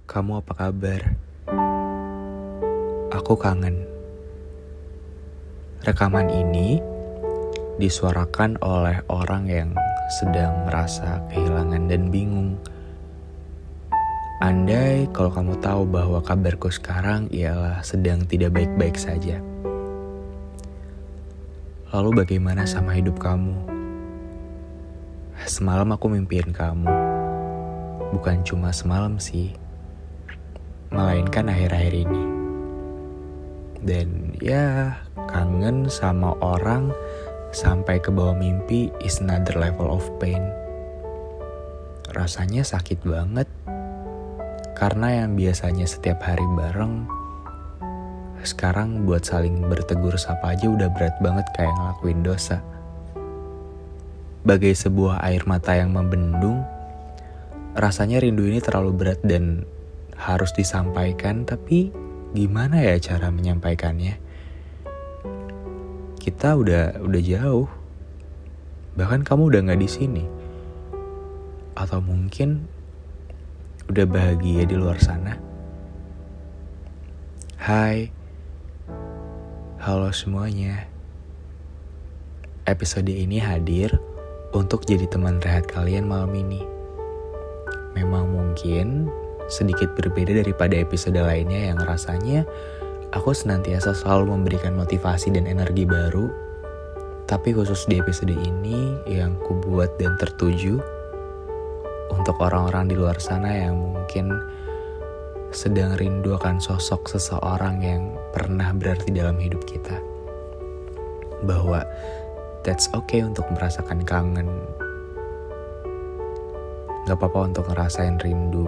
Kamu apa kabar? Aku kangen. Rekaman ini disuarakan oleh orang yang sedang merasa kehilangan dan bingung. Andai kalau kamu tahu bahwa kabarku sekarang ialah sedang tidak baik-baik saja. Lalu bagaimana sama hidup kamu? Semalam aku mimpiin kamu. Bukan cuma semalam sih, melainkan akhir-akhir ini. Dan ya, kangen sama orang sampai ke bawah mimpi is another level of pain. Rasanya sakit banget, karena yang biasanya setiap hari bareng, sekarang buat saling bertegur sapa aja udah berat banget kayak ngelakuin dosa. Bagai sebuah air mata yang membendung, rasanya rindu ini terlalu berat dan harus disampaikan, tapi gimana ya cara menyampaikannya? Kita udah jauh. Bahkan kamu udah gak di sini. Atau mungkin udah bahagia di luar sana. Hai. Halo semuanya. Episode ini hadir untuk jadi teman rehat kalian malam ini. Memang mungkin sedikit berbeda daripada episode lainnya yang rasanya aku senantiasa selalu memberikan motivasi dan energi baru. Tapi khusus di episode ini yang ku buat dan tertuju untuk orang-orang di luar sana yang mungkin sedang rindu akan sosok seseorang yang pernah berarti dalam hidup kita. Bahwa that's okay untuk merasakan kangen. Gak apa-apa untuk ngerasain rindu.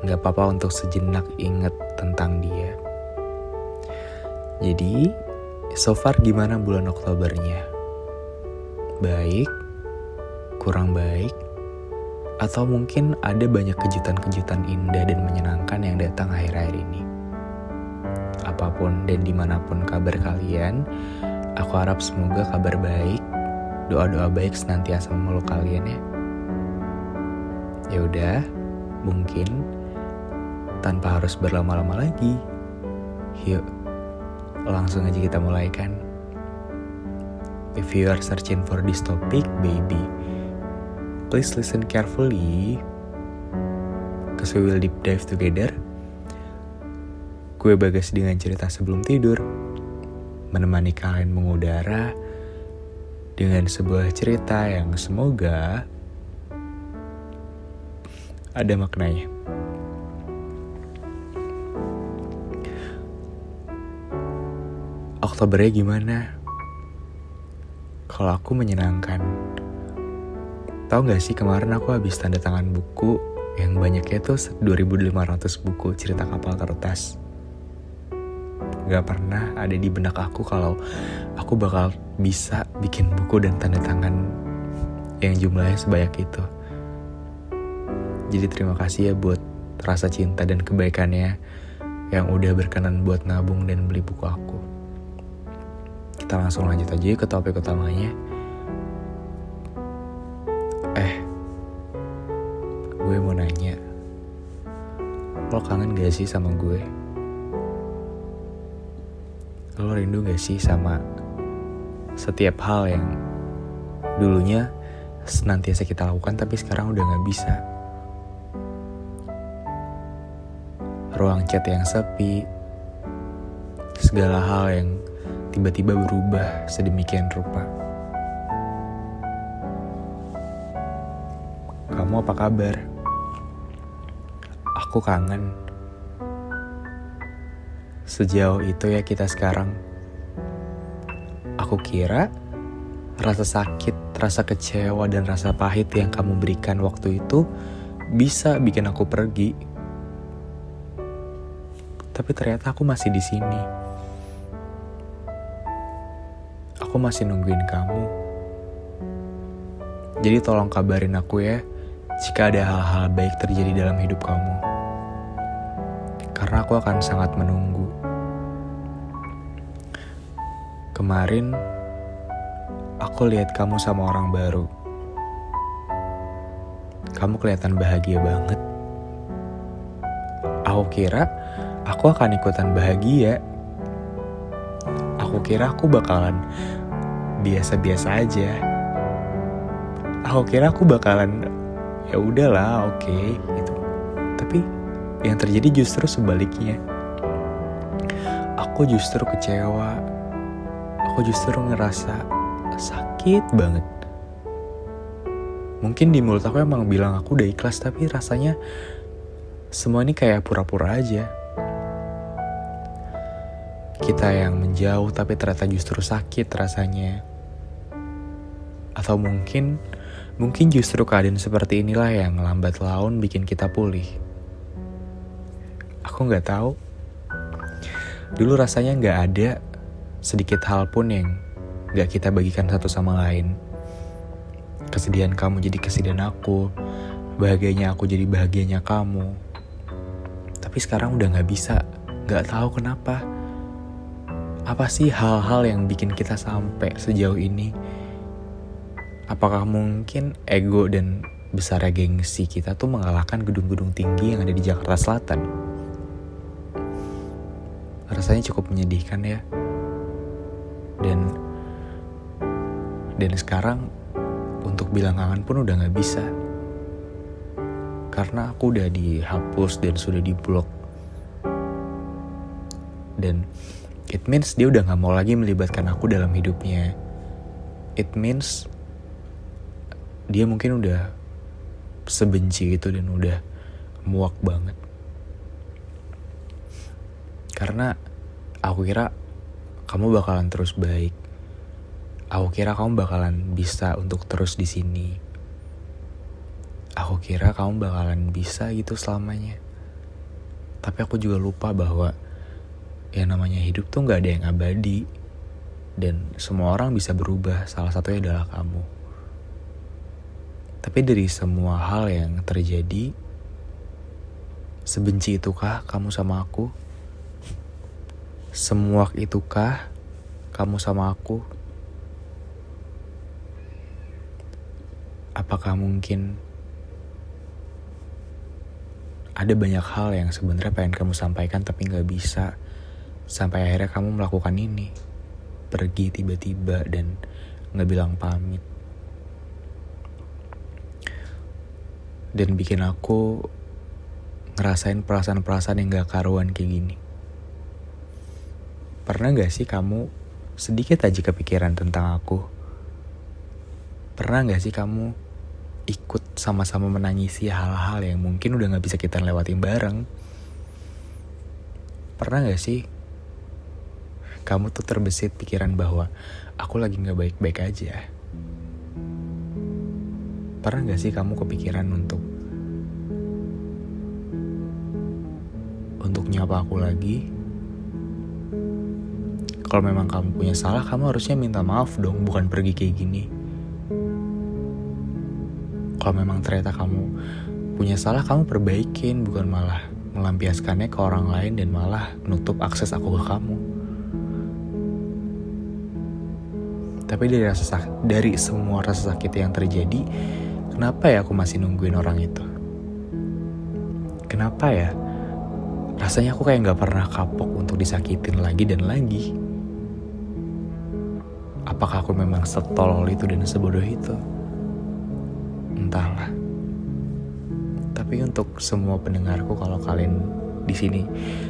Gak apa-apa untuk sejenak inget tentang dia. Jadi, so far gimana bulan Oktobernya? Baik? Kurang baik? Atau mungkin ada banyak kejutan-kejutan indah dan menyenangkan yang datang akhir-akhir ini? Apapun dan dimanapun kabar kalian, aku harap semoga kabar baik, doa-doa baik senantiasa memeluk kalian ya. Ya udah, mungkin tanpa harus berlama-lama lagi, yuk langsung aja kita mulai kan. If you are searching for this topic, baby, please listen carefully, cause we will deep dive together. Gue Bagas dengan cerita sebelum tidur, menemani kalian mengudara dengan sebuah cerita yang semoga ada maknanya. Oktobernya gimana? Kalau aku menyenangkan. Tahu gak sih kemarin aku habis tanda tangan buku yang banyaknya tuh 2.500 buku cerita kapal kertas. Gak pernah ada di benak aku kalau aku bakal bisa bikin buku dan tanda tangan yang jumlahnya sebanyak itu. Jadi terima kasih ya buat rasa cinta dan kebaikannya yang udah berkenan buat nabung dan beli buku aku. Kita langsung lanjut aja ke topik utamanya. Gue mau nanya, lo kangen gak sih sama gue? Lo rindu gak sih sama setiap hal yang dulunya senantiasa kita lakukan tapi sekarang udah gak bisa? Ruang chat yang sepi, segala hal yang tiba-tiba berubah sedemikian rupa. Kamu apa kabar? Aku kangen. Sejauh itu ya kita sekarang. Aku kira rasa sakit, rasa kecewa, dan rasa pahit yang kamu berikan waktu itu bisa bikin aku pergi. Tapi ternyata aku masih di sini. Aku masih nungguin kamu. Jadi tolong kabarin aku ya jika ada hal-hal baik terjadi dalam hidup kamu. Karena aku akan sangat menunggu. Kemarin aku lihat kamu sama orang baru. Kamu kelihatan bahagia banget. Aku kira aku akan ikutan bahagia. Aku kira aku bakalan biasa-biasa aja. Aku kira aku bakalan ya udahlah, oke, gitu. Tapi yang terjadi justru sebaliknya. Aku justru kecewa. Aku justru ngerasa sakit banget. Mungkin di mulut aku emang bilang aku udah ikhlas, tapi rasanya semua ini kayak pura-pura aja. Kita yang menjauh tapi ternyata justru sakit rasanya. Atau mungkin justru keadaan seperti inilah yang lambat laun bikin kita pulih. Aku gak tahu. Dulu rasanya gak ada sedikit hal pun yang gak kita bagikan satu sama lain. Kesedihan kamu jadi kesedihan aku, bahagianya aku jadi bahagianya kamu. Tapi sekarang udah gak bisa, gak tahu kenapa. Apa sih hal-hal yang bikin kita sampai sejauh ini? Apakah mungkin ego dan besarnya gengsi kita tuh mengalahkan gedung-gedung tinggi yang ada di Jakarta Selatan? Rasanya cukup menyedihkan ya. Dan sekarang untuk bilang kangen pun udah gak bisa. Karena aku udah dihapus dan sudah diblok. Dan it means dia udah gak mau lagi melibatkan aku dalam hidupnya. It means dia mungkin udah sebenci itu dan udah muak banget. Karena aku kira kamu bakalan terus baik. Aku kira kamu bakalan bisa untuk terus di sini. Aku kira kamu bakalan bisa gitu selamanya. Tapi aku juga lupa bahwa yang namanya hidup tuh gak ada yang abadi. Dan semua orang bisa berubah, salah satunya adalah kamu. Tapi dari semua hal yang terjadi, sebenci itukah kamu sama aku? Semuak itukah kamu sama aku? Apakah mungkin ada banyak hal yang sebenarnya pengen kamu sampaikan tapi gak bisa? Sampai akhirnya kamu melakukan ini. Pergi tiba-tiba dan gak bilang pamit. Dan bikin aku ngerasain perasaan-perasaan yang gak karuan kayak gini. Pernah gak sih kamu sedikit aja kepikiran tentang aku? Pernah gak sih kamu ikut sama-sama menangisi hal-hal yang mungkin udah gak bisa kita lewatin bareng? Pernah gak sih kamu tuh terbesit pikiran bahwa aku lagi gak baik-baik aja? Pernah gak sih kamu kepikiran untuk nyapa aku lagi? Kalau memang kamu punya salah, kamu harusnya minta maaf dong, bukan pergi kayak gini. Kalau memang ternyata kamu punya salah, kamu perbaikin, bukan malah melampiaskannya ke orang lain dan malah nutup akses aku ke kamu. Tapi dari semua rasa sakit yang terjadi, kenapa ya aku masih nungguin orang itu? Kenapa ya? Rasanya aku kayak gak pernah kapok untuk disakitin lagi dan lagi. Apakah aku memang setolol itu dan sebodoh itu? Entahlah. Tapi untuk semua pendengarku, kalau kalian di sini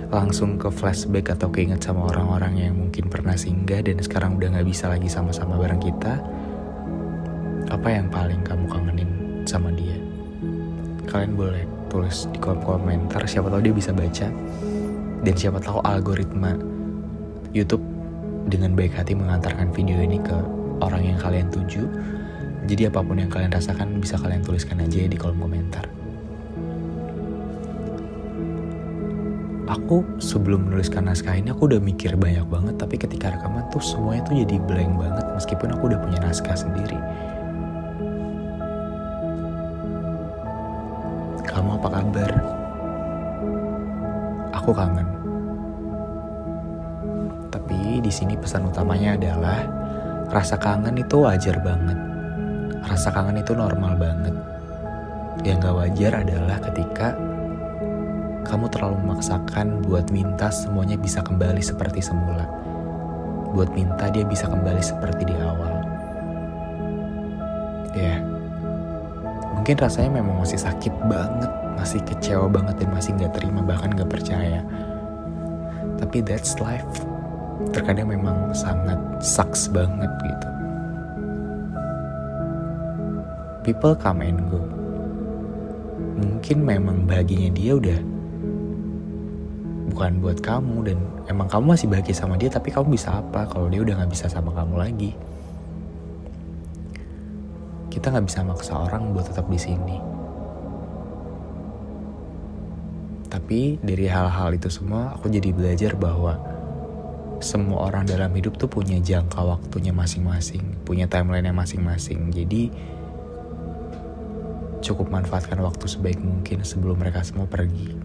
langsung ke flashback atau keinget sama orang-orang yang mungkin pernah singgah dan sekarang udah gak bisa lagi sama-sama bareng kita, apa yang paling kamu kangenin sama dia? Kalian boleh tulis di kolom komentar, siapa tahu dia bisa baca. Dan siapa tahu algoritma YouTube dengan baik hati mengantarkan video ini ke orang yang kalian tuju. Jadi apapun yang kalian rasakan bisa kalian tuliskan aja di kolom komentar. Aku sebelum menuliskan naskah ini aku udah mikir banyak banget, tapi ketika rekaman tuh semuanya tuh jadi blank banget meskipun aku udah punya naskah sendiri. Kamu apa kabar? Aku kangen. Tapi di sini pesan utamanya adalah rasa kangen itu wajar banget. Rasa kangen itu normal banget. Yang gak wajar adalah ketika kamu terlalu memaksakan buat minta semuanya bisa kembali seperti semula. Buat minta dia bisa kembali seperti di awal. Ya, mungkin rasanya memang masih sakit banget, masih kecewa banget dan masih gak terima, bahkan gak percaya. Tapi that's life. Terkadang memang sangat sucks banget gitu. People come and go. Mungkin memang bahagianya dia udah bukan buat kamu, dan emang kamu masih bahagia sama dia, tapi kamu bisa apa kalau dia udah gak bisa sama kamu lagi? Kita gak bisa maksa orang buat tetap di sini. Tapi dari hal-hal itu semua, aku jadi belajar bahwa semua orang dalam hidup tuh punya jangka waktunya masing-masing, punya timeline-nya masing-masing. Jadi cukup manfaatkan waktu sebaik mungkin sebelum mereka semua pergi.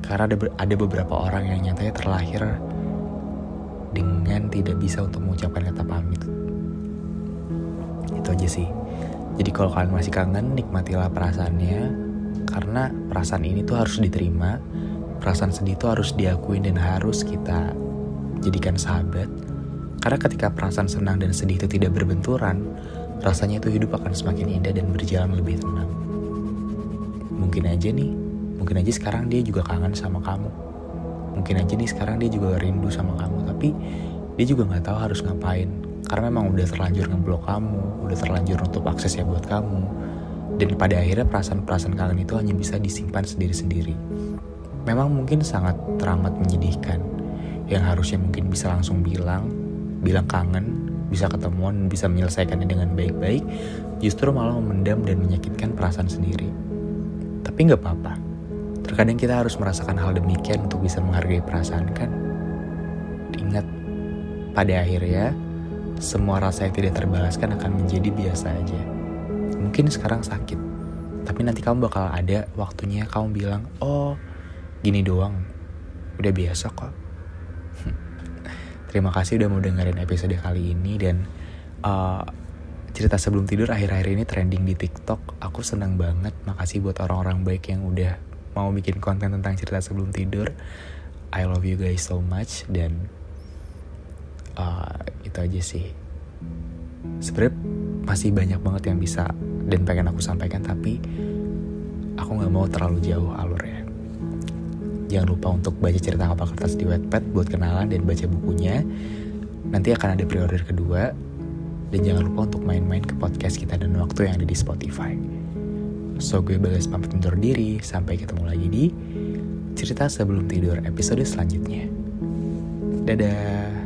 Karena ada beberapa orang yang nyatanya terlahir dengan tidak bisa untuk mengucapkan kata pamit. Itu aja sih. Jadi kalau kalian masih kangen, nikmatilah perasaannya. Karena perasaan ini tuh harus diterima. Perasaan sedih tuh harus diakuin dan harus kita jadikan sahabat. Karena ketika perasaan senang dan sedih itu tidak berbenturan, rasanya itu hidup akan semakin indah dan berjalan lebih tenang. Mungkin aja sekarang dia juga kangen sama kamu. Mungkin aja nih sekarang dia juga rindu sama kamu, tapi dia juga gak tahu harus ngapain. Karena memang udah terlanjur ngeblok kamu, udah terlanjur nutup aksesnya buat kamu. Dan pada akhirnya perasaan-perasaan kangen itu hanya bisa disimpan sendiri-sendiri. Memang mungkin sangat teramat menyedihkan. Yang harusnya mungkin bisa langsung bilang kangen, bisa ketemuan, bisa menyelesaikannya dengan baik-baik, justru malah memendam dan menyakitkan perasaan sendiri. Tapi gak apa-apa. Terkadang kita harus merasakan hal demikian untuk bisa menghargai perasaan, kan? Ingat, pada akhirnya semua rasa yang tidak terbalaskan akan menjadi biasa aja. Mungkin sekarang sakit, tapi nanti kamu bakal ada waktunya kamu bilang, oh gini doang, udah biasa kok. Terima kasih udah mau dengerin episode kali ini. Dan cerita sebelum tidur akhir-akhir ini trending di TikTok. Aku senang banget. Makasih buat orang-orang baik yang udah mau bikin konten tentang cerita sebelum tidur. I love you guys so much. Dan itu aja sih. Sebenarnya masih banyak banget yang bisa dan pengen aku sampaikan, tapi aku gak mau terlalu jauh alurnya. Jangan lupa untuk baca cerita kapal kertas di Wattpad buat kenalan dan baca bukunya. Nanti akan ada pre-order kedua. Dan jangan lupa untuk main-main ke podcast Kita dan Waktu yang ada di Spotify. So gue Bagas pamit undur diri. Sampai ketemu lagi di cerita sebelum tidur episode selanjutnya. Dadah.